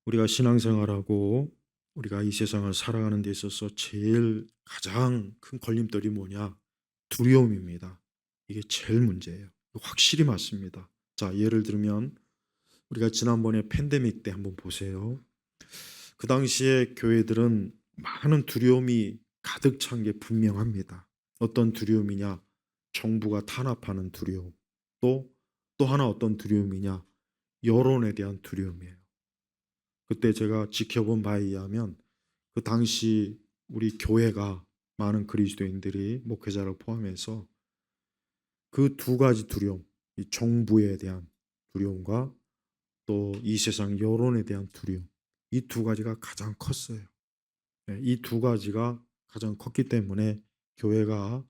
우리가 신앙생활하고 우리가 이 세상을 살아가는 데 있어서 제일 가장 큰 걸림돌이 뭐냐? 두려움입니다. 이게 제일 문제예요. 확실히 맞습니다. 자, 예를 들면 우리가 지난번에 팬데믹 때 한번 보세요. 그 당시에 교회들은 많은 두려움이 가득 찬 게 분명합니다. 어떤 두려움이냐? 정부가 탄압하는 두려움. 또 하나 어떤 두려움이냐? 여론에 대한 두려움이에요. 그때 제가 지켜본 바에 의하면 그 당시 우리 교회가 많은 그리스도인들이 목회자를 포함해서 그 두 가지 두려움, 이 정부에 대한 두려움과 또 이 세상 여론에 대한 두려움, 이 두 가지가 가장 컸어요. 이 두 가지가 가장 컸기 때문에 교회가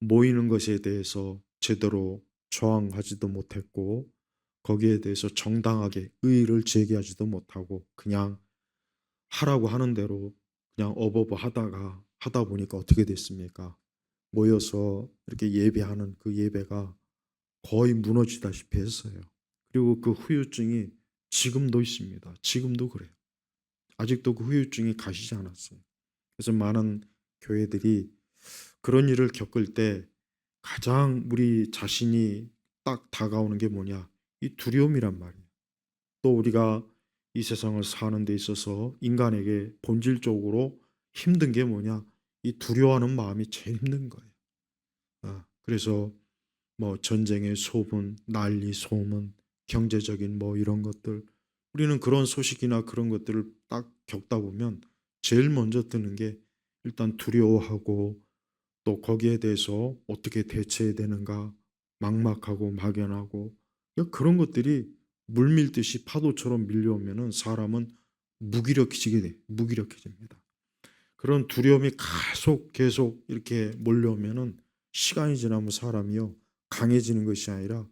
모이는 것에 대해서 제대로 저항하지도 못했고 거기에 대해서 정당하게 의의를 제기하지도 못하고 그냥 하라고 하는 대로 그냥 어버버 하다 보니까 어떻게 됐습니까? 모여서 이렇게 예배하는 그 예배가 거의 무너지다시피 했어요. 그리고 그 후유증이 지금도 있습니다. 지금도 그래요. 아직도 그 후유증이 가시지 않았어요. 그래서 많은 교회들이 그런 일을 겪을 때 가장 우리 자신이 딱 다가오는 게 뭐냐? 이 두려움이란 말이에요. 또 우리가 이 세상을 사는 데 있어서 인간에게 본질적으로 힘든 게 뭐냐? 이 두려워하는 마음이 제일 힘든 거예요. 그래서 뭐 전쟁의 소문, 난리, 소문, 경제적인 뭐 이런 것들 우리는 그런 소식이나 그런 것들을 딱 겪다 보면 제일 먼저 드는 게 일단 두려워하고 또 거기에 대해서 어떻게 대처해야 되는가 막막하고 막연하고 그런 것들이 물밀듯이 파도처럼 밀려오면은 사람은 무기력해집니다. 그런 두려움이 계속 이렇게 몰려오면은 시간이 지나면 사람이요 강해지는 것이 아니라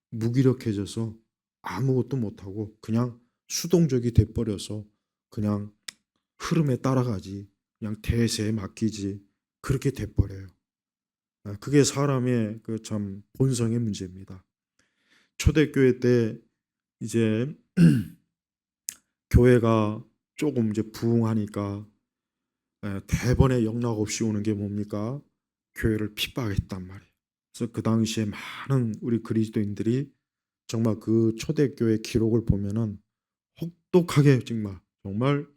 무기력해져서 아무것도 못하고 그냥 수동적이 돼버려서 그냥 흐름에 따라가지 그냥 대세에 맡기지 그렇게 돼버려요. 그게 사람의 그 참 본성의 문제입니다. 초대교회 때 이제 교회가 조금 이제 부흥하니까 대번에 영락 없이 오는 게 뭡니까? 교회를 핍박했단 말이에요. 그래서 그 당시에 많은 우리 그리스도인들이 정말 그 초대교회 기록을 보면은 혹독하게 정말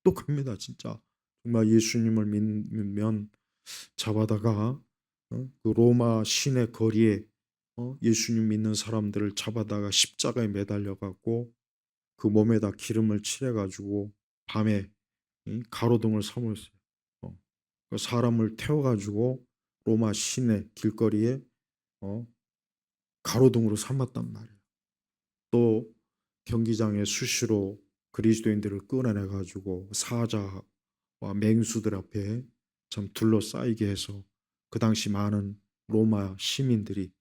혹독합니다. 진짜 정말 예수님을 믿으면 잡아다가 그 로마 시내 거리에 예수님 믿는 사람들을 잡아다가 십자가에 매달려 갖고 그 몸에다 기름을 칠해 가지고 밤에 이 가로등을 삼았어요. 어. 그 사람을 태워 가지고 로마 시내 길거리에 어 가로등으로 삼았단 말이에요. 또 경기장에 수시로 그리스도인들을 끌어내 가지고 사자와 맹수들 앞에 참 둘러싸이게 해서 그 당시 많은 로마 시민들이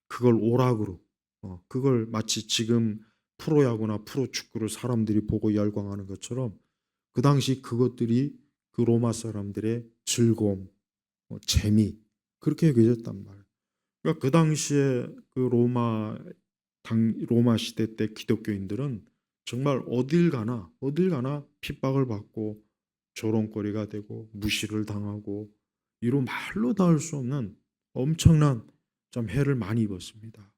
그걸 오락으로 그걸 마치 지금 프로야구나 프로축구를 사람들이 보고 열광하는 것처럼 그 당시 그것들이 그 로마 사람들의 즐거움, 재미 그렇게 여겨졌단 말이에요. 그러니까 그 당시에 그 로마 시대 때 기독교인들은 정말 어딜 가나 핍박을 받고 조롱거리가 되고 무시를 당하고 이루 말로 닿을 수 없는 엄청난 좀 해를 많이 입었습니다.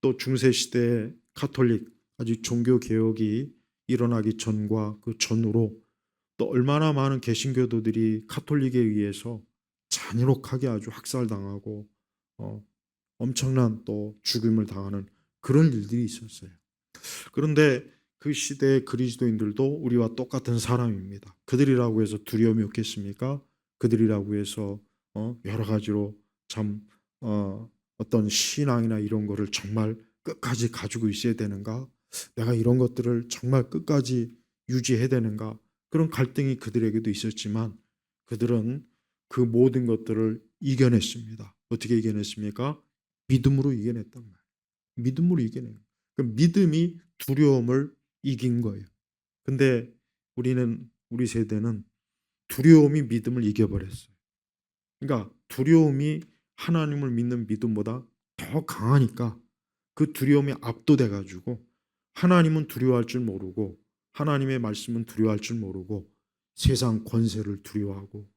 또 중세 시대에 가톨릭 아직 종교 개혁이 일어나기 전과 그 전후로 또 얼마나 많은 개신교도들이 가톨릭에 의해서 잔인하게 아주 학살당하고 어, 엄청난 또 죽임을 당하는 그런 일들이 있었어요. 그런데 그 시대의 그리스도인들도 우리와 똑같은 사람입니다. 그들이라고 해서 두려움이 없겠습니까? 그들이라고 해서 여러 가지로 참 어떤 신앙이나 이런 거를 정말 끝까지 가지고 있어야 되는가? 내가 이런 것들을 정말 끝까지 유지해야 되는가? 그런 갈등이 그들에게도 있었지만 그들은 그 모든 것들을 이겨냈습니다. 어떻게 이겨냈습니까? 믿음으로 이겨냈단 말이에요. 믿음으로 이겨낸 거예요. 그 믿음이 두려움을 이긴 거예요. 근데 우리 세대는 두려움이 믿음을 이겨버렸어요. 그러니까 두려움이 하나님을 믿는 믿음보다 더 강하니까 그 두려움이 압도돼 가지고 하나님은 두려워할 줄 모르고 하나님의 말씀은 두려워할 줄 모르고 세상 권세를 두려워하고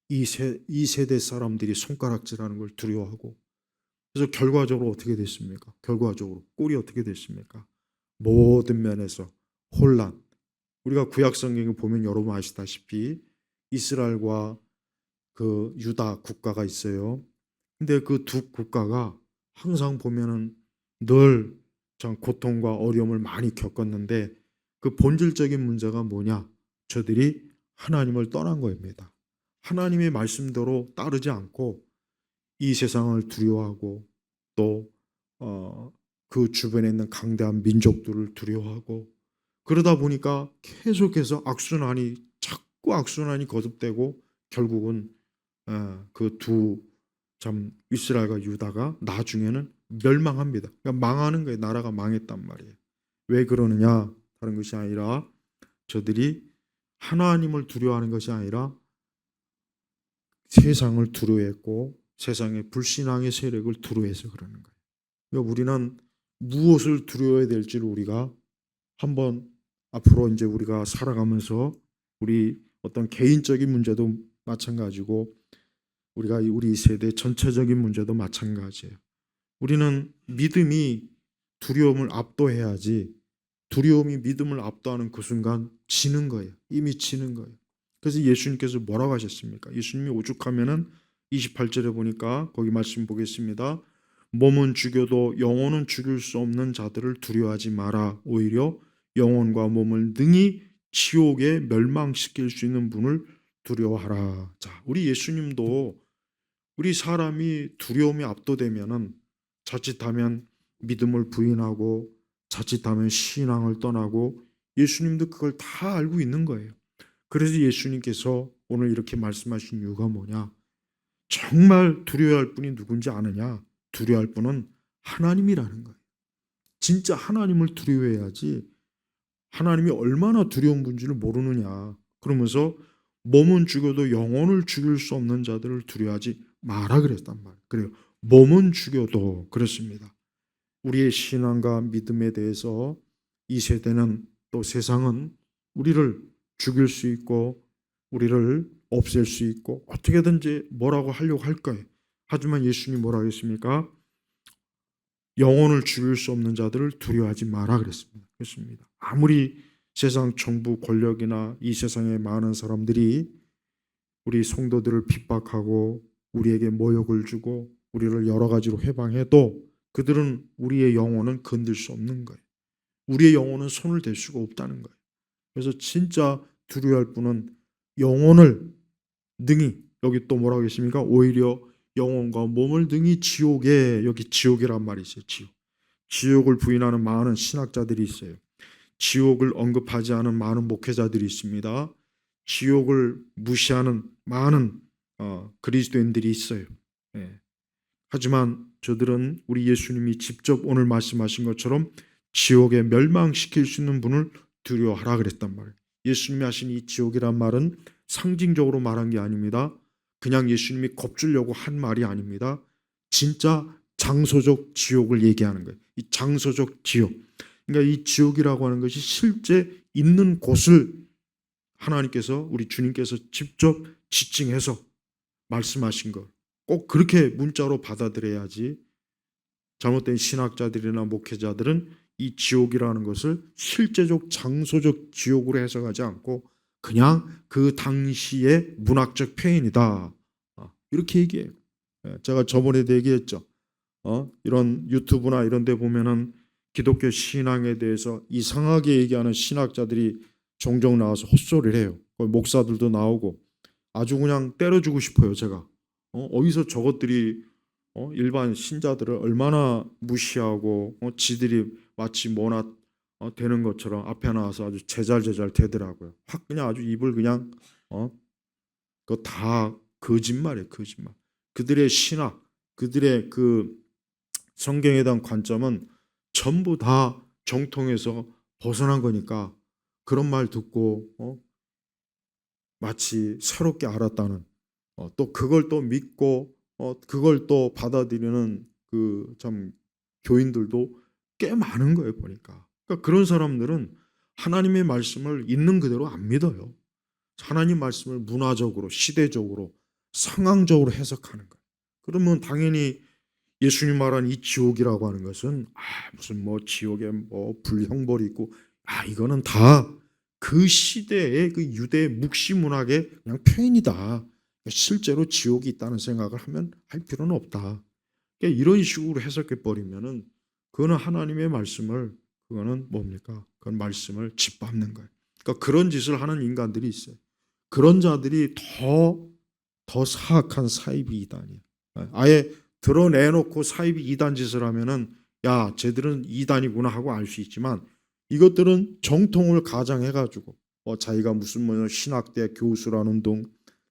이 세대 사람들이 손가락질하는 걸 두려워하고, 그래서 결과적으로 어떻게 됐습니까? 결과적으로 꼴이 어떻게 됐습니까? 모든 면에서 혼란. 우리가 구약 성경을 보면 여러분 아시다시피 이스라엘과 그 유다 국가가 있어요. 근데 그 두 국가가 항상 보면은 늘 참 고통과 어려움을 많이 겪었는데, 그 본질적인 문제가 뭐냐? 저들이 하나님을 떠난 겁니다. 하나님의 말씀대로 따르지 않고 이 세상을 두려워하고 또 그 주변에 있는 강대한 민족들을 두려워하고, 그러다 보니까 계속해서 악순환이 자꾸 악순환이 거듭되고 결국은 그 두 참 이스라엘과 유다가 나중에는 멸망합니다. 그러니까 망하는 거예요. 나라가 망했단 말이에요. 왜 그러느냐? 다른 것이 아니라 저들이 하나님을 두려워하는 것이 아니라 세상을 두려워했고 세상의 불신앙의 세력을 두려워해서 그러는 거예요. 그러니까 우리는 무엇을 두려워해야 될지를 우리가 한번 앞으로 이제 우리가 살아가면서 우리 어떤 개인적인 문제도 마찬가지고 우리가 우리 세대 전체적인 문제도 마찬가지예요. 우리는 믿음이 두려움을 압도해야지, 두려움이 믿음을 압도하는 그 순간 지는 거예요. 이미 지는 거예요. 그래서 예수님께서 뭐라고 하셨습니까? 예수님이 오죽하면은 28절에 보니까 거기 말씀 보겠습니다. 몸은 죽여도 영혼은 죽일 수 없는 자들을 두려워하지 마라. 오히려 영혼과 몸을 능히 지옥에 멸망시킬 수 있는 분을 두려워하라. 자, 우리 예수님도 우리 사람이 두려움이 압도되면은 자칫하면 믿음을 부인하고 자칫하면 신앙을 떠나고, 예수님도 그걸 다 알고 있는 거예요. 그래서 예수님께서 오늘 이렇게 말씀하신 이유가 뭐냐? 정말 두려워할 분이 누군지 아느냐? 두려워할 분은 하나님이라는 거예요. 진짜 하나님을 두려워해야지 하나님이 얼마나 두려운 분지를 모르느냐. 그러면서 몸은 죽여도 영혼을 죽일 수 없는 자들을 두려워하지 마라 그랬단 말이에요. 그래요. 몸은 죽여도 그렇습니다. 우리의 신앙과 믿음에 대해서 이 세대는 또 세상은 우리를 죽일 수 있고 우리를 없앨 수 있고 어떻게든지 뭐라고 하려고 할 거예요. 하지만 예수님이 뭐라고 했습니까? 영혼을 죽일 수 없는 자들을 두려워하지 마라 그랬습니다. 아무리 세상 정부 권력이나 이 세상의 많은 사람들이 우리 성도들을 핍박하고 우리에게 모욕을 주고 우리를 여러 가지로 해방해도 그들은 우리의 영혼은 건들 수 없는 거예요. 우리의 영혼은 손을 댈 수가 없다는 거예요. 그래서 진짜 두려워할 분은 영혼을 능히, 여기 또 뭐라고 했습니까? 오히려 영혼과 몸을 능히 지옥에, 여기 지옥이란 말이 있어요. 지옥을 부인하는 많은 신학자들이 있어요. 지옥을 언급하지 않은 많은 목회자들이 있습니다. 지옥을 무시하는 많은 그리스도인들이 있어요. 예. 하지만 저들은 우리 예수님이 직접 오늘 말씀하신 것처럼 지옥에 멸망시킬 수 있는 분을 두려워하라 그랬단 말이에요. 예수님이 하신 이 지옥이란 말은 상징적으로 말한 게 아닙니다. 그냥 예수님이 겁주려고 한 말이 아닙니다. 진짜 장소적 지옥을 얘기하는 거예요. 이 장소적 지옥. 그러니까 이 지옥이라고 하는 것이 실제 있는 곳을 하나님께서, 우리 주님께서 직접 지칭해서 말씀하신 것. 꼭 그렇게 문자로 받아들여야지 잘못된 신학자들이나 목회자들은 이 지옥이라는 것을 실제적 장소적 지옥으로 해석하지 않고 그냥 그 당시의 문학적 표현이다, 이렇게 얘기해요. 제가 저번에도 얘기했죠. 이런 유튜브나 이런 데 보면은 기독교 신앙에 대해서 이상하게 얘기하는 신학자들이 종종 나와서 헛소리를 해요. 목사들도 나오고 아주 그냥 때려주고 싶어요. 제가 어디서 저것들이 일반 신자들을 얼마나 무시하고 지들이 마치 뭐나 되는 것처럼 앞에 나와서 아주 제잘제잘 되더라고요. 확 그냥 아주 입을 그냥 그거 다 거짓말이에요. 거짓말. 그들의 신학, 그들의 그 성경에 대한 관점은 전부 다 정통에서 벗어난 거니까 그런 말 듣고 마치 새롭게 알았다는, 또 그걸 또 믿고 그걸 또 받아들이는 그 참 교인들도 꽤 많은 거예요. 보니까. 그러니까 그런 사람들은 하나님의 말씀을 있는 그대로 안 믿어요. 하나님 말씀을 문화적으로, 시대적으로, 상황적으로 해석하는 거예요. 그러면 당연히 예수님 말한 이 지옥이라고 하는 것은 무슨 뭐 지옥에 뭐 불형벌이 있고 이거는 다 그 시대의 그 유대 묵시 문학의 그냥 표현이다. 실제로 지옥이 있다는 생각을 하면 할 필요는 없다. 그러니까 이런 식으로 해석해 버리면은 그거는 하나님의 말씀을 그거는 뭡니까? 그건 말씀을 짓밟는 거예요. 그러니까 그런 짓을 하는 인간들이 있어요. 그런 자들이 더 사악한 사이비 이단이에요. 아예 드러내놓고 사이비 이단 짓을 하면은 야, 쟤들은 이단이구나 하고 알 수 있지만 이것들은 정통을 가장해가지고 자기가 무슨 뭐 신학대 교수라는 둥,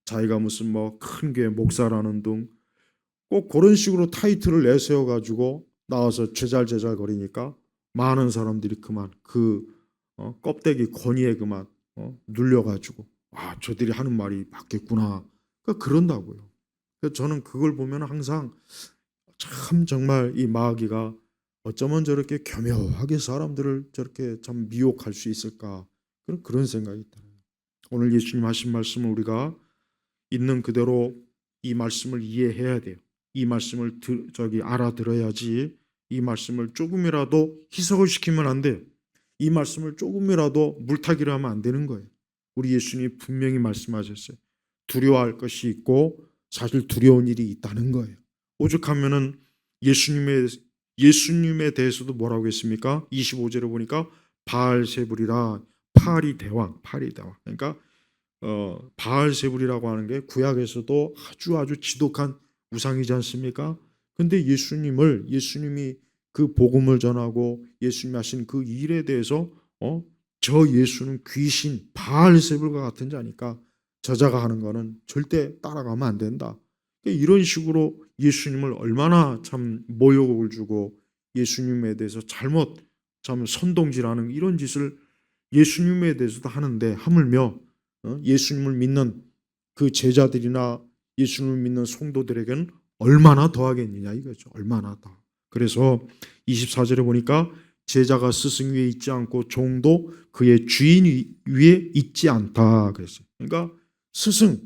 자기가 무슨 뭐 큰 교회 목사라는 둥, 꼭 그런 식으로 타이틀을 내세워가지고 나와서 제잘제잘 거리니까 많은 사람들이 그만 껍데기 건의에 그만 눌려가지고 저들이 하는 말이 맞겠구나. 그러니까 그런다고요. 그래서 저는 그걸 보면 항상 참 정말 이 마귀가 어쩌면 저렇게 교묘하게 사람들을 저렇게 참 미혹할 수 있을까 그런 생각이 들어요. 오늘 예수님 하신 말씀을 우리가 있는 그대로 이 말씀을 이해해야 돼요. 이 말씀을 알아들어야지. 이 말씀을 조금이라도 희석을 시키면 안 돼요. 이 말씀을 조금이라도 물타기를 하면 안 되는 거예요. 우리 예수님이 분명히 말씀하셨어요. 두려워할 것이 있고 사실 두려운 일이 있다는 거예요. 오죽하면은 예수님에 대해서도 뭐라고 했습니까? 25절에 보니까 바알세불이라 파리 대왕. 그러니까 바알세불이라고 하는 게 구약에서도 아주 지독한 우상이지 않습니까? 근데 예수님이 그 복음을 전하고 예수님이 하신 그 일에 대해서 저 예수는 귀신 바알세불과 같은 자니까 저자가 하는 거는 절대 따라가면 안 된다. 이런 식으로 예수님을 얼마나 참 모욕을 주고 예수님에 대해서 참 선동질하는 이런 짓을 예수님에 대해서도 하는데 하물며 예수님을 믿는 그 제자들이나 예수님을 믿는 성도들에게는 얼마나 더하겠느냐 이거죠. 얼마나 더. 그래서 24절에 보니까 제자가 스승 위에 있지 않고 종도 그의 주인 위에 있지 않다 그랬어요. 그러니까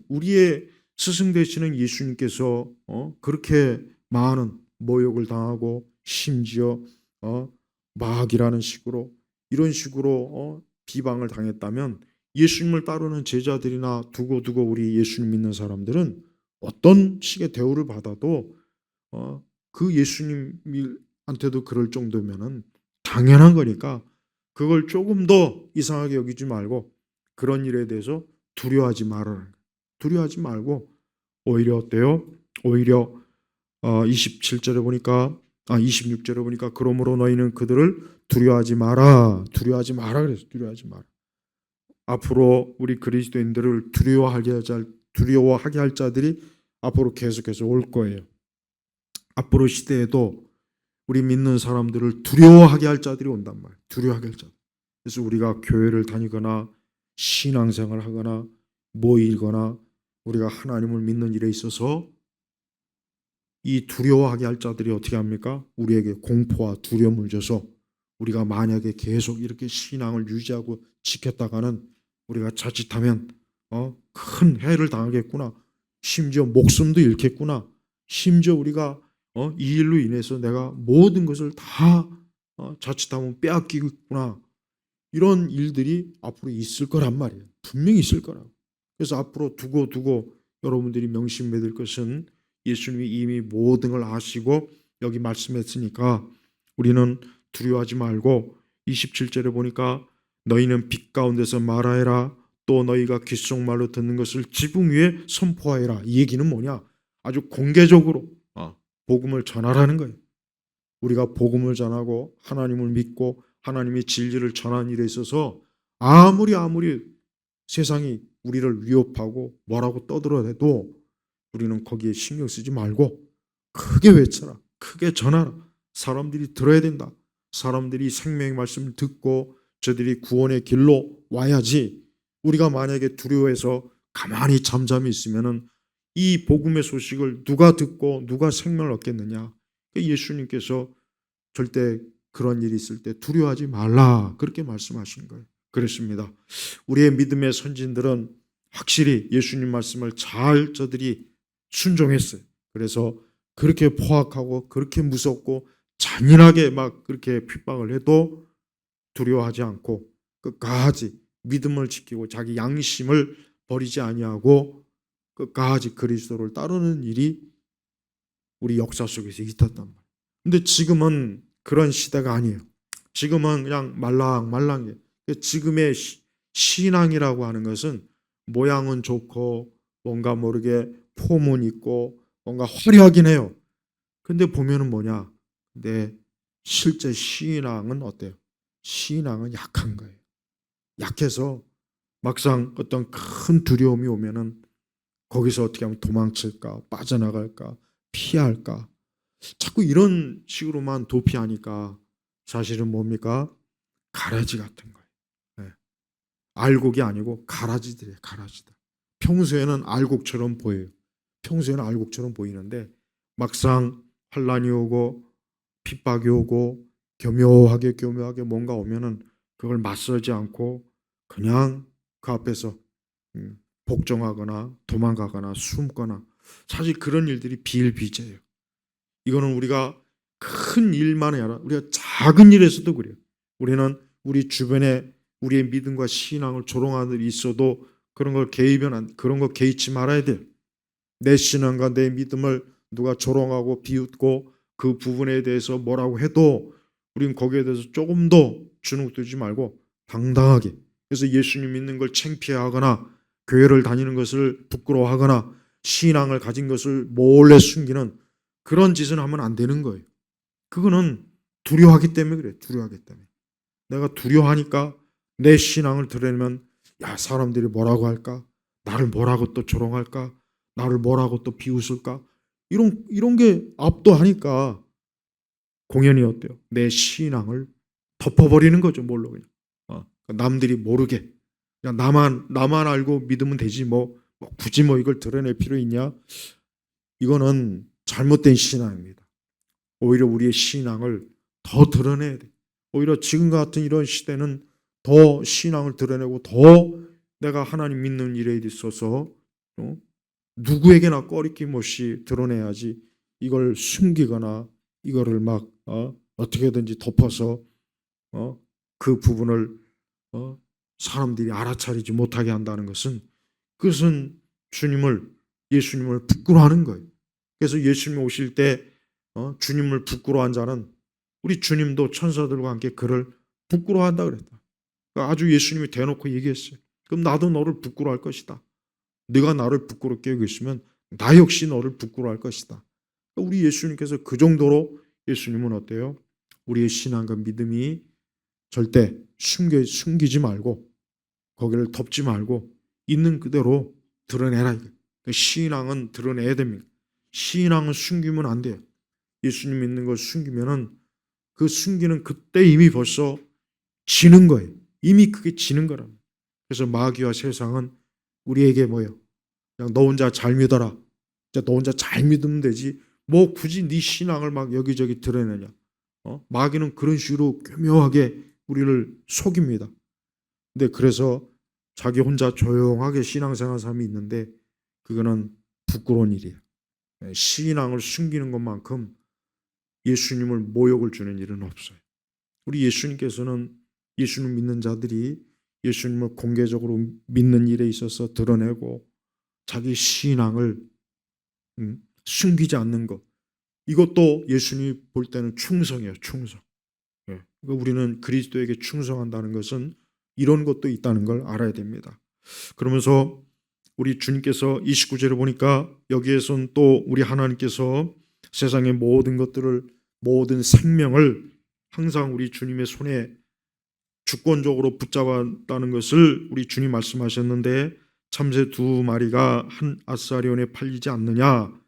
우리의 스승 되시는 예수님께서 그렇게 많은 모욕을 당하고 심지어 마귀라는 식으로 이런 식으로 비방을 당했다면 예수님을 따르는 제자들이나 두고두고 우리 예수님 믿는 사람들은 어떤 식의 대우를 받아도 그 예수님한테도 그럴 정도면은 당연한 거니까 그걸 조금 더 이상하게 여기지 말고 그런 일에 대해서 두려워하지 말아라. 두려워하지 말고 오히려 어때요? 오히려 27절에 보니까 26절에 보니까 그러므로 너희는 그들을 두려워하지 마라. 두려워하지 마라 그래서 두려워하지 마라. 앞으로 우리 그리스도인들을 두려워하게 할 자들이 앞으로 계속해서 올 거예요. 앞으로 시대에도 우리 믿는 사람들을 두려워하게 할 자들이 온단 말이에요. 두려워하게 할 자들. 그래서 우리가 교회를 다니거나 신앙생활을 하거나 모이거나 우리가 하나님을 믿는 일에 있어서 이 두려워하게 할 자들이 어떻게 합니까? 우리에게 공포와 두려움을 줘서 우리가 만약에 계속 이렇게 신앙을 유지하고 지켰다가는 우리가 자칫하면 큰 해를 당하겠구나. 심지어 목숨도 잃겠구나. 심지어 우리가 이 일로 인해서 내가 모든 것을 다 자칫하면 빼앗기겠구나. 이런 일들이 앞으로 있을 거란 말이에요. 분명히 있을 거라고. 그래서 앞으로 두고 여러분들이 명심해야 것은 예수님이 이미 모든 걸 아시고 여기 말씀했으니까 우리는 두려워하지 말고 27절에 보니까 너희는 빛 가운데서 말하여라. 또 너희가 귓속말로 듣는 것을 지붕 위에 선포하여라. 이 얘기는 뭐냐? 아주 공개적으로 복음을 전하라는 거예요. 우리가 복음을 전하고 하나님을 믿고 하나님의 진리를 전하는 일에 있어서 아무리 세상이 우리를 위협하고 뭐라고 떠들어대도 우리는 거기에 신경 쓰지 말고 크게 외쳐라. 크게 전하라. 사람들이 들어야 된다. 사람들이 생명의 말씀을 듣고 저들이 구원의 길로 와야지 우리가 만약에 두려워해서 가만히 잠잠히 있으면은 이 복음의 소식을 누가 듣고 누가 생명을 얻겠느냐. 예수님께서 절대 그런 일이 있을 때 두려워하지 말라 그렇게 말씀하신 거예요. 그렇습니다. 우리의 믿음의 선진들은 확실히 예수님 말씀을 잘 저들이 순종했어요. 그래서 그렇게 포악하고 그렇게 무섭고 잔인하게 막 그렇게 핍박을 해도 두려워하지 않고 끝까지 믿음을 지키고 자기 양심을 버리지 아니하고 끝까지 그리스도를 따르는 일이 우리 역사 속에서 있었단 말이에요. 근데 지금은 그런 시대가 아니에요. 지금은 그냥 말랑말랑해. 지금의 신앙이라고 하는 것은 모양은 좋고 뭔가 모르게 폼은 있고 뭔가 화려하긴 해요. 근데 보면은 뭐냐? 근데 실제 신앙은 어때요? 신앙은 약한 거예요. 약해서 막상 어떤 큰 두려움이 오면은 거기서 어떻게 하면 도망칠까, 빠져나갈까, 피할까. 자꾸 이런 식으로만 도피하니까 사실은 뭡니까? 가라지 같은 거예요. 네. 알곡이 아니고 가라지들이에요. 가라지들. 평소에는 알곡처럼 보여요. 평소에는 알곡처럼 보이는데 막상 환란이 오고 핍박이 오고 교묘하게 뭔가 오면은 그걸 맞서지 않고 그냥 그 앞에서 복종하거나 도망가거나 숨거나 사실 그런 일들이 비일비재해요. 이거는 우리가 큰 일만이 아니라 우리가 작은 일에서도 그래요. 우리는 우리 주변에 우리의 믿음과 신앙을 조롱하는 일이 있어도 그런 거 개의치 말아야 돼요. 내 신앙과 내 믿음을 누가 조롱하고 비웃고 그 부분에 대해서 뭐라고 해도 우리는 거기에 대해서 조금도 주눅들지 말고 당당하게, 그래서 예수님 믿는 걸 창피해하거나 교회를 다니는 것을 부끄러워하거나 신앙을 가진 것을 몰래 숨기는 그런 짓은 하면 안 되는 거예요. 그거는 두려워하기 때문에 그래요. 두려워하기 때문에. 내가 두려워하니까 내 신앙을 드러내면 야, 사람들이 뭐라고 할까? 나를 뭐라고 또 조롱할까? 나를 뭐라고 또 비웃을까? 이런 게 압도하니까 공연이 어때요? 내 신앙을 덮어버리는 거죠. 뭘로 그냥. 남들이 모르게. 그냥 나만 알고 믿으면 되지 뭐 굳이 뭐 이걸 드러낼 필요 있냐? 이거는 잘못된 신앙입니다. 오히려 우리의 신앙을 더 드러내야 돼. 오히려 지금 같은 이런 시대는 더 신앙을 드러내고 더 내가 하나님 믿는 일에 있어서 누구에게나 꺼리낌 없이 드러내야지, 이걸 숨기거나 이거를 막 어떻게든지 덮어서 그 부분을 사람들이 알아차리지 못하게 한다는 것은, 그것은 예수님을 부끄러워하는 거예요. 그래서 예수님 오실 때 주님을 부끄러워한 자는 우리 주님도 천사들과 함께 그를 부끄러워한다 그랬다. 그러니까 아주 예수님이 대놓고 얘기했어요. 그럼 나도 너를 부끄러워할 것이다. 네가 나를 부끄럽게 여기고 있으면 나 역시 너를 부끄러워할 것이다. 그러니까 우리 예수님께서 그 정도로, 예수님은 어때요? 우리의 신앙과 믿음이 절대 숨기지 말고 거기를 덮지 말고 있는 그대로 드러내라. 신앙은 드러내야 됩니다. 신앙은 숨기면 안 돼요. 예수님 믿는 걸 숨기면은 그 숨기는 그때 이미 벌써 지는 거예요. 이미 그게 지는 거랍니다. 그래서 마귀와 세상은 우리에게 뭐예요? 그냥 너 혼자 잘 믿어라. 너 혼자 잘 믿으면 되지. 뭐 굳이 네 신앙을 막 여기저기 드러내냐. 마귀는 그런 식으로 교묘하게 우리를 속입니다. 근데 그래서 자기 혼자 조용하게 신앙생활 사람이 있는데 그거는 부끄러운 일이에요. 신앙을 숨기는 것만큼 예수님을 모욕을 주는 일은 없어요. 우리 예수님께서는 예수님 믿는 자들이 예수님을 공개적으로 믿는 일에 있어서 드러내고 자기 신앙을 숨기지 않는 것, 이것도 예수님이 볼 때는 충성이에요. 충성. 그러니까 우리는 그리스도에게 충성한다는 것은 이런 것도 있다는 걸 알아야 됩니다. 그러면서 우리 주님께서 29절을 보니까 여기에선 또 우리 하나님께서 세상의 모든 것들을, 모든 생명을 항상 우리 주님의 손에 주권적으로 붙잡았다는 것을 우리 주님 말씀하셨는데, 참새 두 마리가 한 아사리온에 팔리지 않느냐.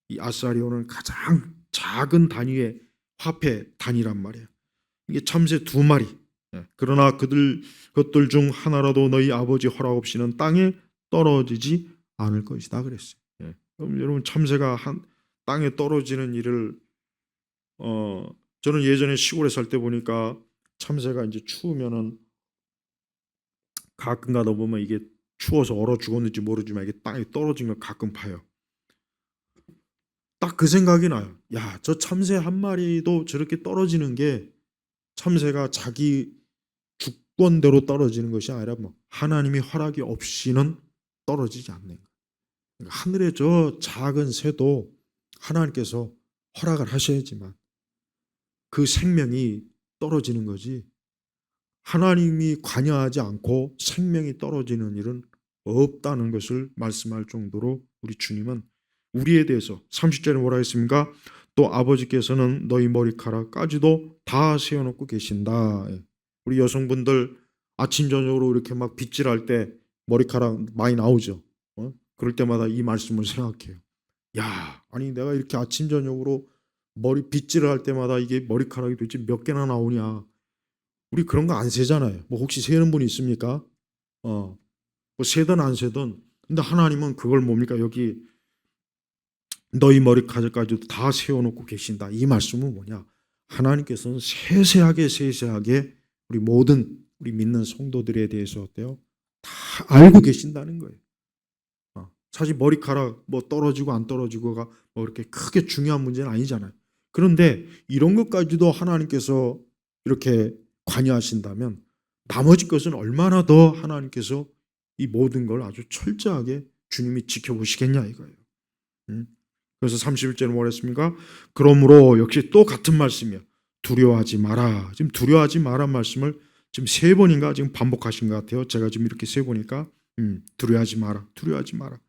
이 아사리온은 가장 작은 단위의 화폐 단위란 말이에요. 이게 참새 두 마리. 그러나 그것들 중 하나라도 너희 아버지 허락 없이는 땅에 떨어지지 않을 것이다 그랬어요. 그럼 여러분, 참새가 땅에 떨어지는 일을 저는 예전에 시골에 살 때 보니까 참새가 이제 추우면은 가끔 가다 보면 이게 추워서 얼어 죽었는지 모르지만 이게 땅에 떨어진 걸 가끔 봐요. 딱 그 생각이 나요. 야, 저 참새 한 마리도 저렇게 떨어지는 게 참새가 자기 주권대로 떨어지는 것이 아니라 뭐 하나님의 허락이 없이는 떨어지지 않는 거예요. 그러니까 하늘의 저 작은 새도 하나님께서 허락을 하셔야지만 그 생명이 떨어지는 거지, 하나님이 관여하지 않고 생명이 떨어지는 일은 없다는 것을 말씀할 정도로 우리 주님은 우리에 대해서 30절에 뭐라 했습니까? 또 아버지께서는 너희 머리카락까지도 다 세워놓고 계신다. 우리 여성분들 아침 저녁으로 이렇게 막 빗질할 때 머리카락 많이 나오죠. 그럴 때마다 이 말씀을 생각해요. 야, 아니 내가 이렇게 아침 저녁으로 머리 빗질을 할 때마다 이게 머리카락이 도대체 몇 개나 나오냐. 우리 그런 거 안 세잖아요. 뭐 혹시 세는 분이 있습니까? 뭐 세든 안 세든. 근데 하나님은 그걸 뭡니까? 여기 너희 머리카락까지도 다 세워놓고 계신다. 이 말씀은 뭐냐? 하나님께서는 세세하게 우리 모든 우리 믿는 성도들에 대해서 어때요? 다 알고 계신다는 거예요. 사실 머리카락 뭐 떨어지고 안 떨어지고가 뭐 이렇게 크게 중요한 문제는 아니잖아요. 그런데 이런 것까지도 하나님께서 이렇게 관여하신다면 나머지 것은 얼마나 더 하나님께서 이 모든 걸 아주 철저하게 주님이 지켜보시겠냐 이거예요. 그래서 31절에 뭐라 했습니까? 그러므로 역시 또 같은 말씀이야. 두려워하지 마라. 지금 두려워하지 마라 말씀을 지금 3번인가 지금 반복하신 것 같아요. 제가 지금 이렇게 세보니까 두려워하지 마라. 두려워하지 마라.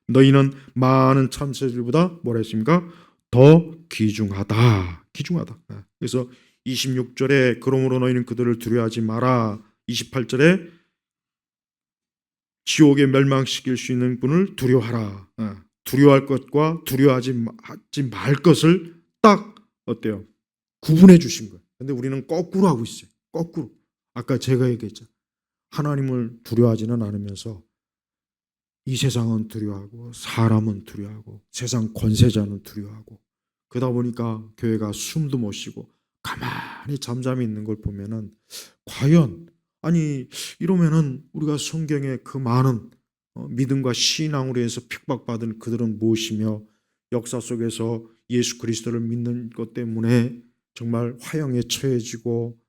너희는 많은 참새들보다 뭐라 했습니까? 더 귀중하다. 귀중하다. 그래서 26절에 그러므로 너희는 그들을 두려워하지 마라. 28절에 지옥에 멸망시킬 수 있는 분을 두려워하라. 두려워할 것과 두려워하지 말 것을 딱 어때요? 구분해 주신 거예요. 근데 우리는 거꾸로 하고 있어요. 거꾸로. 아까 제가 얘기했죠. 하나님을 두려워하지는 않으면서 이 세상은 두려워하고 사람은 두려워하고 세상 권세자는 두려워하고 그러다 보니까 교회가 숨도 못 쉬고 가만히 잠잠히 있는 걸 보면은 과연 아니 이러면은 우리가 성경에 그 많은 믿음과 신앙으로 해서 핍박받은 그들은 무엇이며 역사 속에서 예수 그리스도를 믿는 것 때문에 정말 화형에 처해지고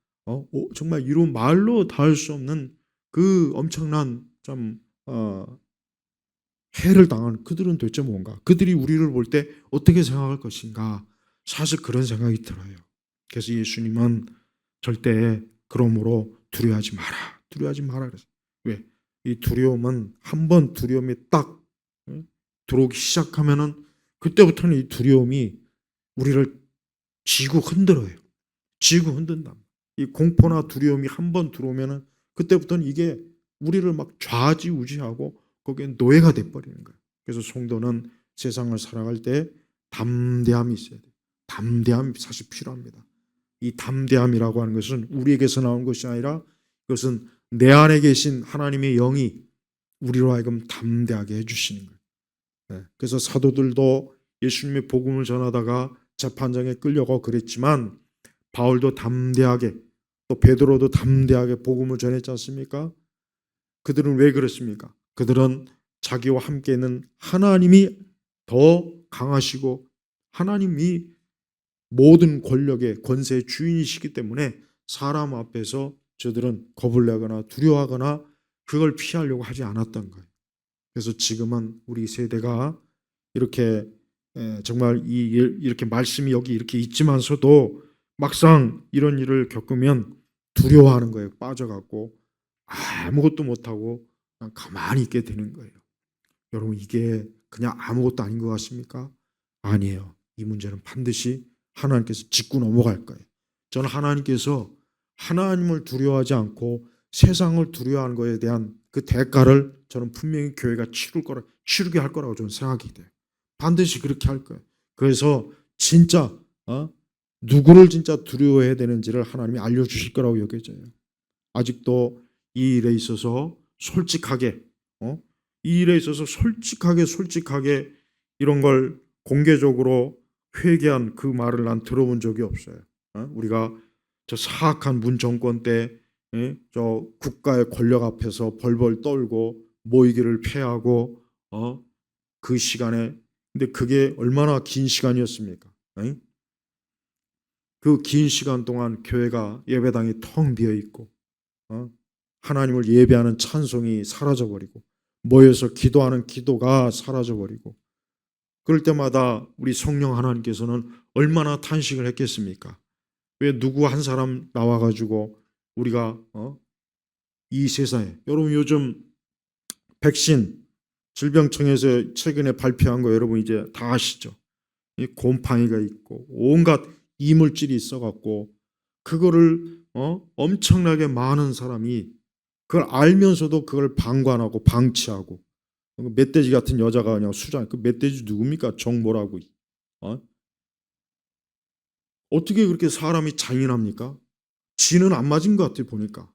정말 이루 말로 닿을 수 없는 그 엄청난 좀 해를 당한 그들은 도대체 뭔가? 그들이 우리를 볼 때 어떻게 생각할 것인가? 사실 그런 생각이 들어요. 그래서 예수님은 절대 그러므로 두려워하지 마라. 두려워하지 마라 그랬어요. 왜? 이 두려움은 한번 두려움이 딱 들어오기 시작하면은 그때부터는 이 두려움이 우리를 쥐고 흔들어요. 쥐고 흔든다. 이 공포나 두려움이 한번 들어오면은 그때부터는 이게 우리를 막 좌지우지하고 거기에 노예가 돼버리는 거예요. 그래서 성도는 세상을 살아갈 때 담대함이 있어야 돼요. 담대함이 사실 필요합니다. 이 담대함이라고 하는 것은 우리에게서 나온 것이 아니라 그것은 내 안에 계신 하나님의 영이 우리로 하여금 담대하게 해주시는 거예요. 그래서 사도들도 예수님의 복음을 전하다가 재판장에 끌려가고 그랬지만 바울도 담대하게 또 베드로도 담대하게 복음을 전했지 않습니까? 그들은 왜 그랬습니까? 그들은 자기와 함께 있는 하나님이 더 강하시고 하나님이 모든 권력의 권세의 주인이시기 때문에 사람 앞에서 저들은 겁을 내거나 두려워하거나 그걸 피하려고 하지 않았던 거예요. 그래서 지금은 우리 세대가 이렇게 정말 이렇게 말씀이 여기 이렇게 있지만서도 막상 이런 일을 겪으면 두려워하는 거예요. 빠져갖고 아무것도 못하고 그냥 가만히 있게 되는 거예요. 여러분 이게 그냥 아무것도 아닌 것 같습니까? 아니에요. 이 문제는 반드시 하나님께서 짚고 넘어갈 거예요. 저는 하나님께서 하나님을 두려워하지 않고 세상을 두려워하는 것에 대한 그 대가를 저는 분명히 교회가 치르게 할 거라고 저는 생각이 돼요. 반드시 그렇게 할 거예요. 그래서 진짜 누구를 진짜 두려워해야 되는지를 하나님이 알려주실 거라고 여겨져요. 아직도 이 일에 있어서 솔직하게 이 일에 있어서 솔직하게 이런 걸 공개적으로 회개한 그 말을 난 들어본 적이 없어요. 우리가 저 사악한 문 정권 때 저 국가의 권력 앞에서 벌벌 떨고 모이기를 패하고 그 시간에 근데 그게 얼마나 긴 시간이었습니까? 그 긴 시간 동안 교회가 예배당이 텅 비어 있고 하나님을 예배하는 찬송이 사라져 버리고 모여서 기도하는 기도가 사라져 버리고 그럴 때마다 우리 성령 하나님께서는 얼마나 탄식을 했겠습니까? 왜 누구 한 사람 나와 가지고 우리가 이 세상에 여러분 요즘 백신 질병청에서 최근에 발표한 거 여러분 이제 다 아시죠? 이 곰팡이가 있고 온갖 이물질이 있어 갖고 그거를 엄청나게 많은 사람이 그걸 알면서도 그걸 방관하고 방치하고 멧돼지 같은 여자가 그냥 수장 그 멧돼지 누굽니까? 정모라고 어? 어떻게 그렇게 사람이 잔인합니까? 지는 안 맞은 것 같아 보니까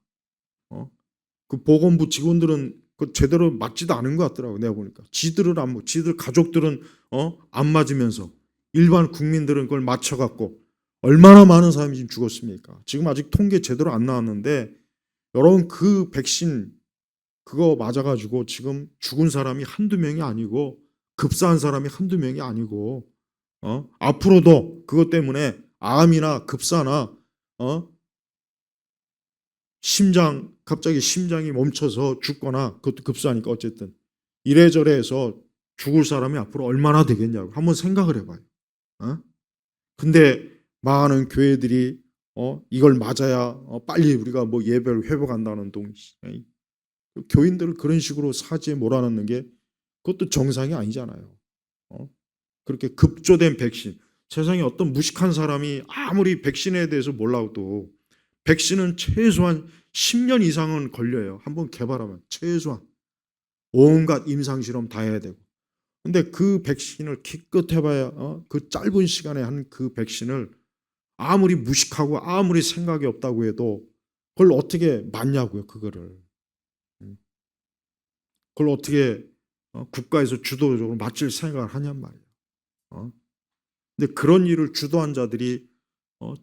그 보건부 직원들은 그 제대로 맞지도 않은 것 같더라고 내가 보니까 지들은 안 지들 가족들은 안 맞으면서 일반 국민들은 그걸 맞춰갖고 얼마나 많은 사람이 지금 죽었습니까? 지금 아직 통계 제대로 안 나왔는데 여러분 그 백신 그거 맞아가지고 지금 죽은 사람이 한두 명이 아니고 급사한 사람이 한두 명이 아니고 앞으로도 그것 때문에 암이나 급사나 심장 갑자기 심장이 멈춰서 죽거나 그것도 급사하니까 어쨌든 이래저래 해서 죽을 사람이 앞으로 얼마나 되겠냐고 한번 생각을 해봐요. 근데 많은 교회들이 이걸 맞아야 빨리 우리가 뭐 예배를 회복한다는 교인들을 그런 식으로 사지에 몰아넣는 게 그것도 정상이 아니잖아요. 그렇게 급조된 백신 세상에 어떤 무식한 사람이 아무리 백신에 대해서 몰라도 백신은 최소한 10년 이상은 걸려요. 한번 개발하면 최소한 온갖 임상 실험 다 해야 되고. 근데 그 백신을 기껏 해봐야 그 짧은 시간에 한 그 백신을 아무리 무식하고 아무리 생각이 없다고 해도 그걸 어떻게 맞냐고요, 그거를. 그걸 어떻게 국가에서 주도적으로 맞출 생각을 하냔 말이에요. 근데 그런 일을 주도한 자들이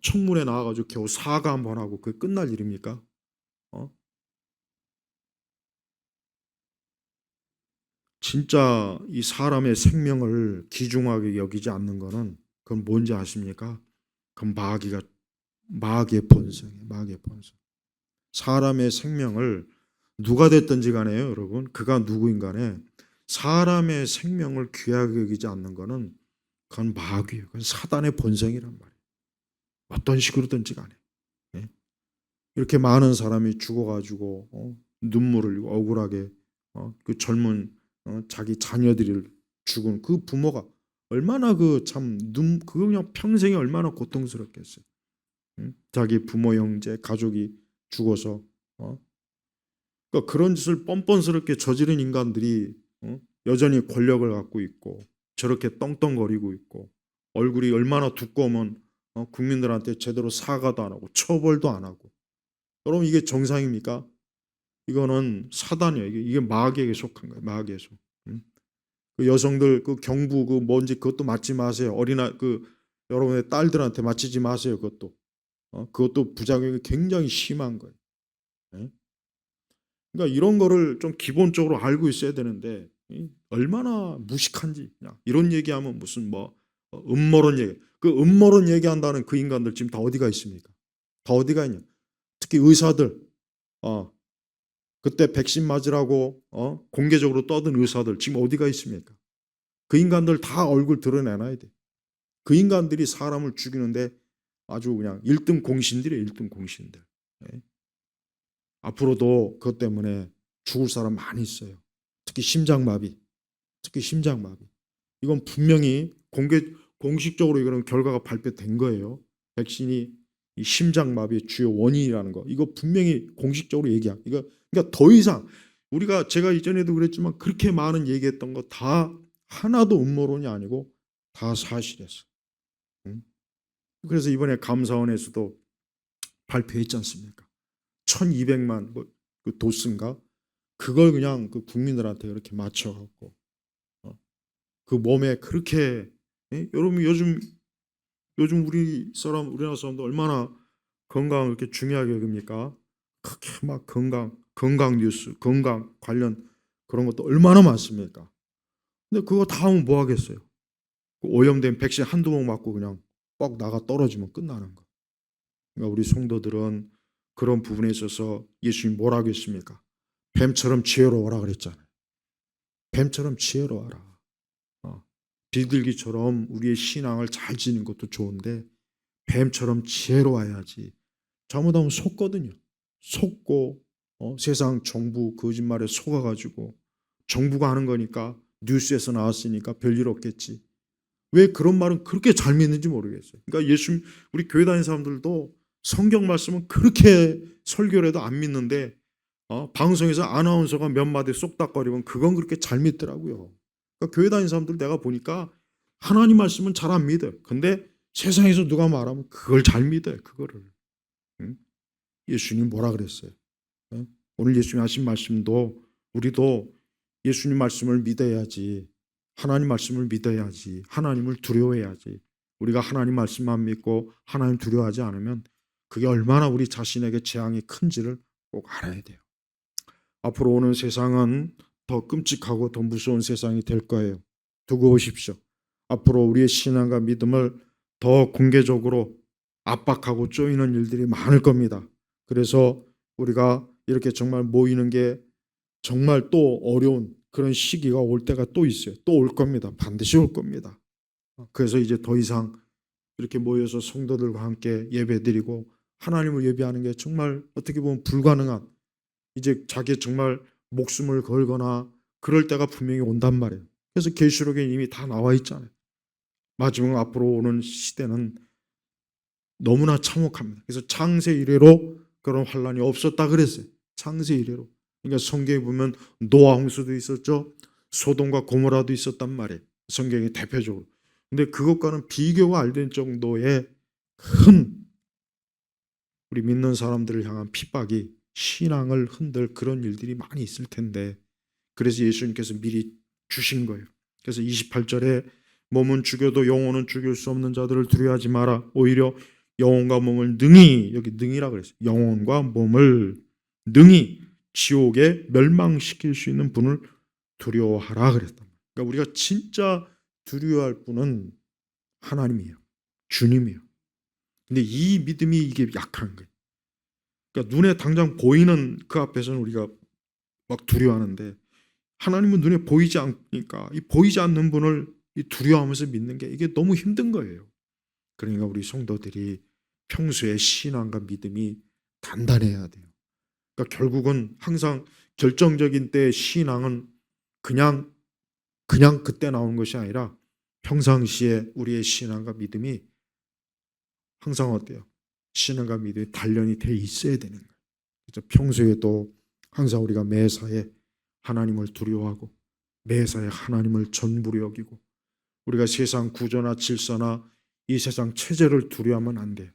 청문회 나와가지고 겨우 사과 한번 하고 그게 끝날 일입니까? 어? 진짜 이 사람의 생명을 귀중하게 여기지 않는 거는 그건 뭔지 아십니까? 그건 마귀의 본성이에요. 마귀의 본성. 사람의 생명을 누가 됐든지 간에요, 여러분. 그가 누구인 간에 사람의 생명을 귀하게 여기지 않는 거는 그건 마귀예요. 그건 사단의 본성이란 말이에요. 어떤 식으로든지 간에. 예? 이렇게 많은 사람이 죽어가지고 눈물을 흘리고 억울하게 그 젊은 자기 자녀들을 죽은 그 부모가 얼마나 그 참 그거 그냥 평생이 얼마나 고통스럽겠어요. 응? 자기 부모 형제 가족이 죽어서 어? 그러니까 그런 짓을 뻔뻔스럽게 저지른 인간들이 여전히 권력을 갖고 있고 저렇게 떵떵거리고 있고 얼굴이 얼마나 두꺼우면 국민들한테 제대로 사과도 안 하고 처벌도 안 하고 여러분 이게 정상입니까? 이거는 사단이에요. 이게 마귀에게 속한 거예요. 마귀에 속. 그 여성들 그 경부 그 뭔지 그것도 맞지 마세요. 그 여러분의 딸들한테 맞히지 마세요. 그것도 부작용이 굉장히 심한 거예요. 예? 그러니까 이런 거를 좀 기본적으로 알고 있어야 되는데 얼마나 무식한지 그냥 이런 얘기하면 무슨 뭐 음모론 얘기 그 음모론 얘기한다는 그 인간들 지금 다 어디가 있습니까? 다 어디가 있냐? 특히 의사들 그때 백신 맞으라고 공개적으로 떠든 의사들 지금 어디가 있습니까? 그 인간들 다 얼굴 드러내놔야 돼. 그 인간들이 사람을 죽이는데 아주 그냥 1등 공신들이에요. 1등 공신들. 예. 앞으로도 그것 때문에 죽을 사람 많이 있어요. 특히 심장마비. 특히 심장마비. 이건 분명히 공식적으로 이거는 결과가 발표된 거예요. 백신이 이 심장마비의 주요 원인이라는 거. 이거 분명히 공식적으로 얘기한. 그러니까 더 이상 우리가 제가 이전에도 그랬지만 그렇게 많은 얘기했던 거 다 하나도 음모론이 아니고 다 사실이었어. 응? 그래서 이번에 감사원에서도 발표했지 않습니까? 1200만 그 도스인가? 그걸 그냥 그 국민들한테 이렇게 맞춰갖고 그 몸에 그렇게 여러분 요즘 우리나라 사람들 얼마나 건강을 이렇게 중요하게 여깁니까? 그렇게 막 건강 뉴스, 건강 관련 그런 것도 얼마나 많습니까? 근데 그거 다 하면 뭐 하겠어요? 그 오염된 백신 한두 번 맞고 그냥 뻑 나가 떨어지면 끝나는 거. 그러니까 우리 성도들은 그런 부분에 있어서 예수님 뭐라고 했습니까? 뱀처럼 지혜로워라 그랬잖아요. 뱀처럼 지혜로워라. 어, 비둘기처럼 우리의 신앙을 잘 지는 것도 좋은데 뱀처럼 지혜로워야지. 잘못하면 속거든요. 속고 세상 정부 거짓말에 속아가지고 정부가 하는 거니까 뉴스에서 나왔으니까 별일 없겠지. 왜 그런 말은 그렇게 잘 믿는지 모르겠어요. 그러니까 예수 우리 교회 다니는 사람들도 성경 말씀은 그렇게 설교를 해도 안 믿는데 방송에서 아나운서가 몇 마디 쏙닥거리면 그건 그렇게 잘 믿더라고요. 그러니까 교회 다니는 사람들 내가 보니까 하나님 말씀은 잘 안 믿어요. 근데 세상에서 누가 말하면 그걸 잘 믿어요. 그거를. 응? 예수님 뭐라 그랬어요? 응? 오늘 예수님 하신 말씀도 우리도 예수님 말씀을 믿어야지. 하나님 말씀을 믿어야지. 하나님을 두려워해야지. 우리가 하나님 말씀만 믿고 하나님 두려워하지 않으면 그게 얼마나 우리 자신에게 재앙이 큰지를 꼭 알아야 돼요. 앞으로 오는 세상은 더 끔찍하고 더 무서운 세상이 될 거예요. 두고 보십시오. 앞으로 우리의 신앙과 믿음을 더 공개적으로 압박하고 쪼이는 일들이 많을 겁니다. 그래서 우리가 이렇게 정말 모이는 게 정말 또 어려운 그런 시기가 올 때가 또 있어요. 또 올 겁니다. 반드시 올 겁니다. 그래서 이제 더 이상 이렇게 모여서 성도들과 함께 예배드리고 하나님을 예배하는 게 정말 어떻게 보면 불가능한 이제 자기 정말 목숨을 걸거나 그럴 때가 분명히 온단 말이에요. 그래서 계시록에 이미 다 나와 있잖아요. 마지막 앞으로 오는 시대는 너무나 참혹합니다. 그래서 창세 이래로 그런 환란이 없었다 그랬어요. 창세 이래로. 그러니까 성경에 보면 노아 홍수도 있었죠. 소돔과 고모라도 있었단 말이에요. 성경에 대표적으로. 근데 그것과는 비교가 안 될 정도의 큰 우리 믿는 사람들을 향한 핍박이 신앙을 흔들 그런 일들이 많이 있을 텐데 그래서 예수님께서 미리 주신 거예요. 그래서 28절에 몸은 죽여도 영혼은 죽일 수 없는 자들을 두려워하지 마라. 오히려 영혼과 몸을 능히 여기 능히라 그랬어요. 영혼과 몸을 능히 지옥에 멸망시킬 수 있는 분을 두려워하라 그랬단 말이에요. 그러니까 우리가 진짜 두려워할 분은 하나님이에요. 주님이에요. 근데 이 믿음이 이게 약한 거예요. 그러니까 눈에 당장 보이는 그 앞에서는 우리가 막 두려워하는데 하나님은 눈에 보이지 않으니까 이 보이지 않는 분을 이 두려워하면서 믿는 게 이게 너무 힘든 거예요. 그러니까 우리 성도들이 평소에 신앙과 믿음이 단단해야 돼요. 그러니까 결국은 항상 결정적인 때 신앙은 그냥 그때 나오는 것이 아니라 평상시에 우리의 신앙과 믿음이 항상 어때요? 신앙과 믿음이 단련이 돼 있어야 되는 거예요. 그래서 평소에도 항상 우리가 매사에 하나님을 두려워하고 매사에 하나님을 전부로 여기고 우리가 세상 구조나 질서나 이 세상 체제를 두려워하면 안 돼요.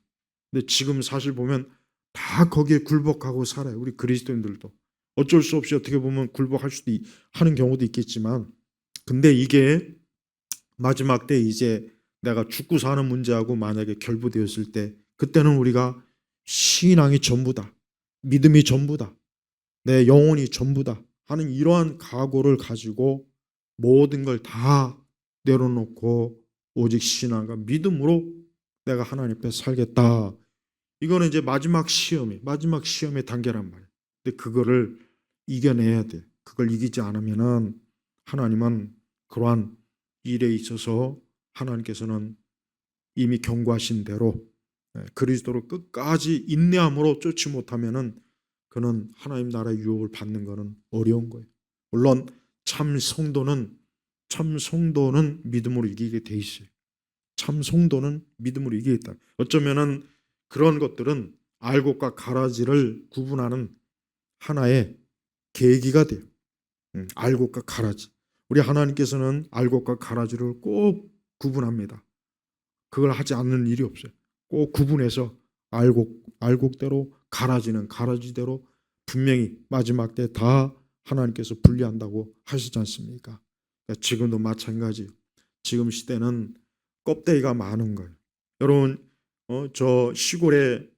근데 지금 사실 보면 다 거기에 굴복하고 살아요. 우리 그리스도인들도 어쩔 수 없이 어떻게 보면 굴복할 수도 하는 경우도 있겠지만 근데 이게 마지막 때 이제 내가 죽고 사는 문제하고 만약에 결부되었을 때 그때는 우리가 신앙이 전부다. 믿음이 전부다. 내 영혼이 전부다 하는 이러한 각오를 가지고 모든 걸 다 내려놓고 오직 신앙과 믿음으로 내가 하나님 앞에 살겠다. 이거는 이제 마지막 시험의 단계란 말이에요. 근데 그거를 이겨내야 돼. 그걸 이기지 않으면은 하나님은 그러한 일에 있어서 하나님께서는 이미 경고하신 대로 그리스도로 끝까지 인내함으로 쫓지 못하면은 그는 하나님 나라의 유업을 받는 것은 어려운 거예요. 물론 참 성도는 믿음으로 이기게 돼 있어요. 참 성도는 믿음으로 이기겠다. 어쩌면은 그런 것들은 알곡과 가라지를 구분하는 하나의 계기가 돼요. 알곡과 가라지. 우리 하나님께서는 알곡과 가라지를 꼭 구분합니다. 그걸 하지 않는 일이 없어요. 꼭 구분해서 알곡대로 가라지는 가라지대로 분명히 마지막 때 다 하나님께서 분리한다고 하시지 않습니까? 그러니까 지금도 마찬가지예요. 지금 시대는 껍데기가 많은 거예요. 여러분, 저 시골에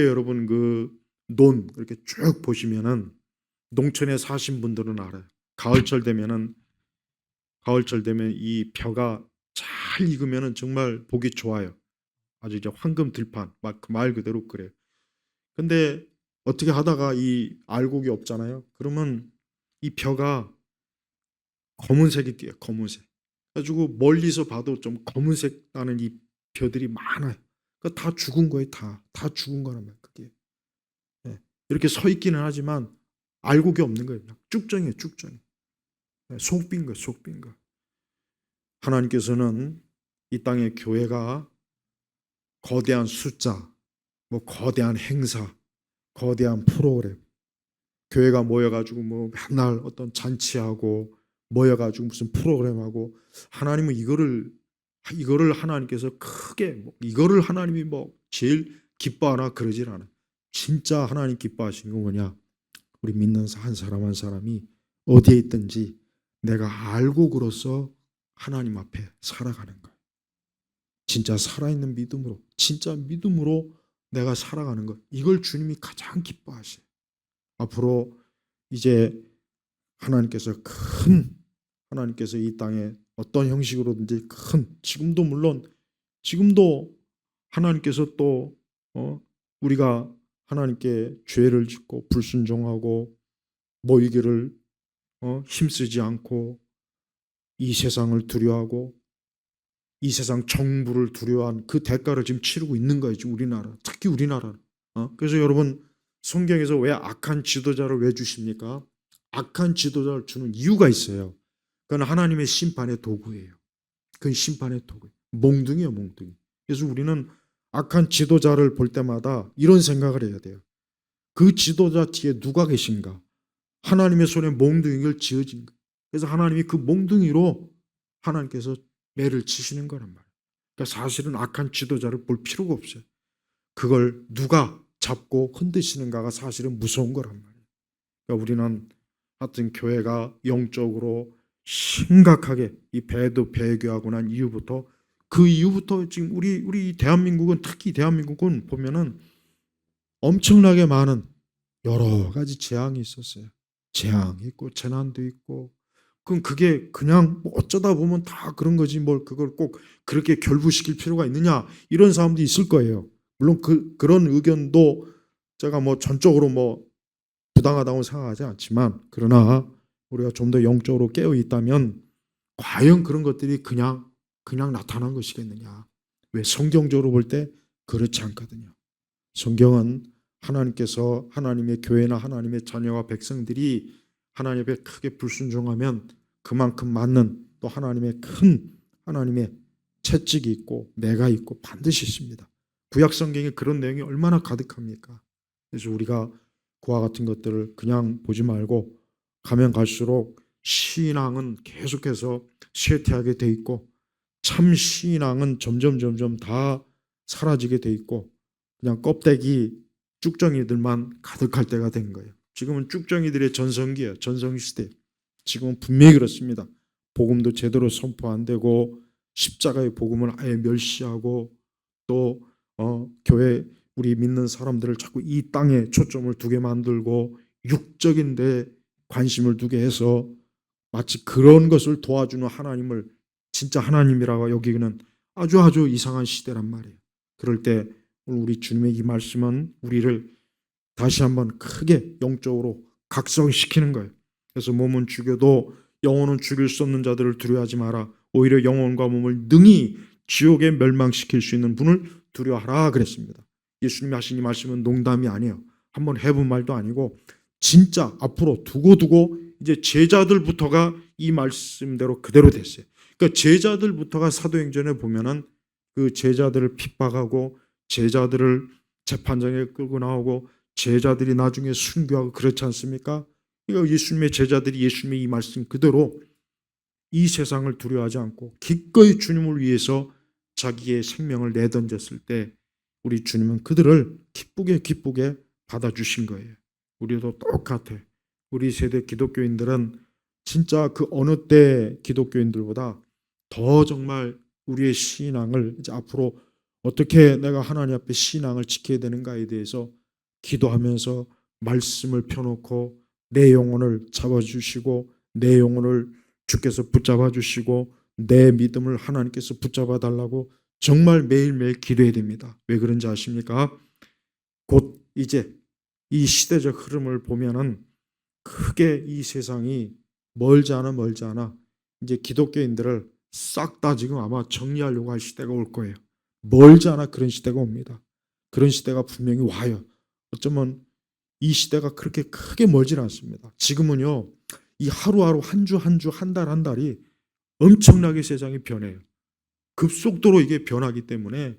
여러분 그 논 이렇게 쭉 보시면은 농촌에 사신 분들은 알아요. 가을철 되면 이 벼가 잘 익으면은 정말 보기 좋아요. 아주 이제 황금 들판 막 그 말 그대로 그래요. 근데 어떻게 하다가 이 알곡이 없잖아요. 그러면 이 벼가 검은색이 띄어요. 검은색. 그래가지고 멀리서 봐도 좀 검은색 나는 이 벼들이 많아요. 그러니까 다 죽은 거예요. 다 죽은 거란 말이에요. 그게. 예. 이렇게 서 있기는 하지만 알곡이 없는 거예요. 그냥 쭉정이에요. 쭉정이. 예. 속 빈 거예요. 속 빈 거. 하나님께서는 이 땅의 교회가 거대한 숫자, 뭐 거대한 행사, 거대한 프로그램, 교회가 모여가지고 뭐 맨날 어떤 잔치하고 모여가지고 무슨 프로그램하고 하나님은 이거를 하나님께서 크게 이거를 하나님이 뭐 제일 기뻐하나 그러질 않아요. 진짜 하나님 기뻐하시는 건 뭐냐? 우리 믿는 한 사람 한 사람이 어디에 있든지 내가 알곡으로서 하나님 앞에 살아가는 거예요. 진짜 살아있는 믿음으로, 진짜 믿음으로 내가 살아가는 것. 이걸 주님이 가장 기뻐하셔요. 앞으로 이제 하나님께서 이 땅에 어떤 형식으로든지 지금도 하나님께서 또 우리가 하나님께 죄를 짓고 불순종하고 모이기를 힘쓰지 않고 이 세상을 두려워하고 이 세상 정부를 두려워한 그 대가를 지금 치르고 있는 거예요. 지금 우리나라, 특히 우리나라. 그래서 여러분 성경에서 왜 악한 지도자를 왜 주십니까? 악한 지도자를 주는 이유가 있어요. 그건 하나님의 심판의 도구예요. 그건 심판의 도구. 몽둥이에요, 몽둥이. 그래서 우리는 악한 지도자를 볼 때마다 이런 생각을 해야 돼요. 그 지도자 뒤에 누가 계신가? 하나님의 손에 몽둥이를 쥐어진 거예요. 그래서 하나님이 그 몽둥이로 하나님께서 매를 치시는 거란 말이에요. 그러니까 사실은 악한 지도자를 볼 필요가 없어요. 그걸 누가 잡고 흔드시는가가 사실은 무서운 거란 말이에요. 그러니까 우리는 하여튼 교회가 영적으로 심각하게 이 배교하고 난 이후부터 그 이후부터 지금 우리 대한민국은 특히 대한민국은 보면은 엄청나게 많은 여러 가지 재앙이 있었어요. 재앙이 있고 재난도 있고 그럼 그게 그냥 뭐 어쩌다 보면 다 그런 거지 뭘 그걸 꼭 그렇게 결부시킬 필요가 있느냐 이런 사람도 있을 거예요. 물론 그런 의견도 제가 뭐 전적으로 뭐 부당하다고 생각하지 않지만 그러나 우리가 좀 더 영적으로 깨어 있다면 과연 그런 것들이 그냥 나타난 것이겠느냐. 왜 성경적으로 볼 때 그렇지 않거든요. 성경은 하나님께서 하나님의 교회나 하나님의 자녀와 백성들이 하나님 앞에 크게 불순종하면 그만큼 맞는 또 하나님의 채찍이 있고 내가 있고 반드시 있습니다. 구약 성경에 그런 내용이 얼마나 가득합니까? 그래서 우리가 그와 같은 것들을 그냥 보지 말고 가면 갈수록 신앙은 계속해서 쇠퇴하게 돼 있고 참 신앙은 점점 다 사라지게 돼 있고 그냥 껍데기 쭉정이들만 가득할 때가 된 거예요. 지금은 쭉정이들의 전성기예요. 전성시대. 지금은 분명히 그렇습니다. 복음도 제대로 선포 안 되고 십자가의 복음을 아예 멸시하고 또 교회 우리 믿는 사람들을 자꾸 이 땅에 초점을 두게 만들고 육적인 데 관심을 두게 해서 마치 그런 것을 도와주는 하나님을 진짜 하나님이라고 여기는 아주 이상한 시대란 말이에요. 그럴 때 오늘 우리 주님의 이 말씀은 우리를 다시 한번 크게 영적으로 각성시키는 거예요. 그래서 몸은 죽여도 영혼은 죽일 수 없는 자들을 두려워하지 마라. 오히려 영혼과 몸을 능히 지옥에 멸망시킬 수 있는 분을 두려워하라 그랬습니다. 예수님이 하신 이 말씀은 농담이 아니에요. 한번 해본 말도 아니고 진짜 앞으로 두고 이제 제자들부터가 이 말씀대로 그대로 됐어요. 그러니까 제자들부터가 사도행전에 보면은 그 제자들을 핍박하고 제자들을 재판장에 끌고 나오고 제자들이 나중에 순교하고 그렇지 않습니까? 그러니까 예수님의 제자들이 예수님의 이 말씀 그대로 이 세상을 두려워하지 않고 기꺼이 주님을 위해서 자기의 생명을 내던졌을 때 우리 주님은 그들을 기쁘게 받아주신 거예요. 우리도 똑같아. 우리 세대 기독교인들은 진짜 그 어느 때 기독교인들보다 더 정말 우리의 신앙을 이제 앞으로 어떻게 내가 하나님 앞에 신앙을 지켜야 되는가에 대해서 기도하면서 말씀을 펴놓고 내 영혼을 잡아주시고 내 영혼을 주께서 붙잡아 주시고 내 믿음을 하나님께서 붙잡아 달라고 정말 매일매일 기도해야 됩니다. 왜 그런지 아십니까? 곧 이제 이 시대적 흐름을 보면은 크게 이 세상이 멀지 않아 이제 기독교인들을 싹 다 지금 아마 정리하려고 할 시대가 올 거예요. 멀지 않아 그런 시대가 옵니다. 그런 시대가 분명히 와요. 어쩌면 이 시대가 그렇게 크게 멀지 않습니다. 지금은요, 이 하루하루 한 주 한 주 한 달 한 달이 엄청나게 세상이 변해요. 급속도로 이게 변하기 때문에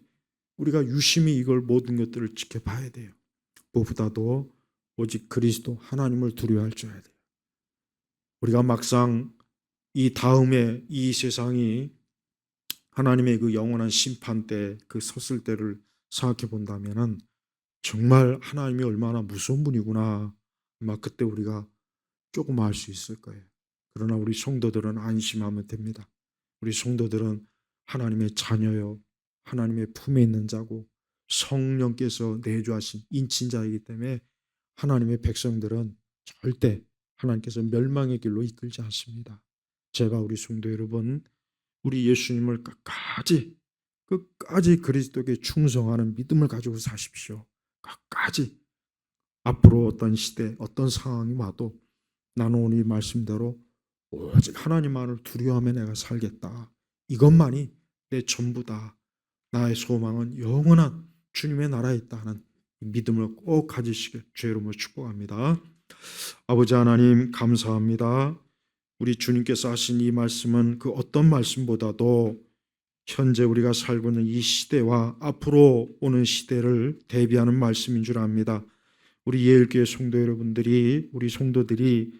우리가 유심히 이걸 모든 것들을 지켜봐야 돼요. 무엇보다도 오직 그리스도 하나님을 두려워할 줄 알아야 돼요. 우리가 막상 이 다음에 이 세상이 하나님의 그 영원한 심판 때 그 섰을 때를 생각해 본다면은 정말 하나님이 얼마나 무서운 분이구나. 아마 그때 우리가 조금 알 수 있을 거예요. 그러나 우리 성도들은 안심하면 됩니다. 우리 성도들은 하나님의 자녀요, 하나님의 품에 있는 자고 성령께서 내주하신 인친자이기 때문에 하나님의 백성들은 절대 하나님께서 멸망의 길로 이끌지 않습니다. 제가 우리 성도 여러분, 우리 예수님을 끝까지 그리스도께 충성하는 믿음을 가지고 사십시오. 끝까지. 앞으로 어떤 시대, 어떤 상황이 와도 나는 오늘 이 말씀대로 오직 하나님만을 두려워하며 내가 살겠다. 이것만이 내 전부다. 나의 소망은 영원한 주님의 나라에 있다 하는 믿음을 꼭 가지시길 주의 이름으로 축복합니다. 아버지 하나님 감사합니다. 우리 주님께서 하신 이 말씀은 그 어떤 말씀보다도 현재 우리가 살고 있는 이 시대와 앞으로 오는 시대를 대비하는 말씀인 줄 압니다. 우리 예일교회 성도 여러분들이, 우리 성도들이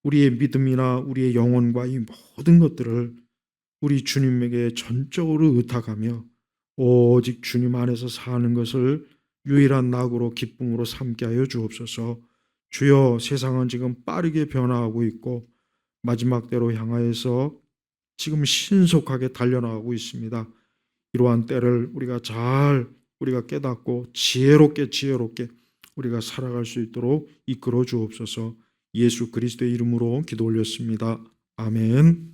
우리의 믿음이나 우리의 영혼과 이 모든 것들을 우리 주님에게 전적으로 의탁하며 오직 주님 안에서 사는 것을 유일한 낙으로 기쁨으로 삼게 하여 주옵소서. 주여, 세상은 지금 빠르게 변화하고 있고 마지막 때로 향하여서 지금 신속하게 달려나가고 있습니다. 이러한 때를 우리가 깨닫고 지혜롭게 우리가 살아갈 수 있도록 이끌어 주옵소서. 예수 그리스도의 이름으로 기도 올렸습니다. 아멘.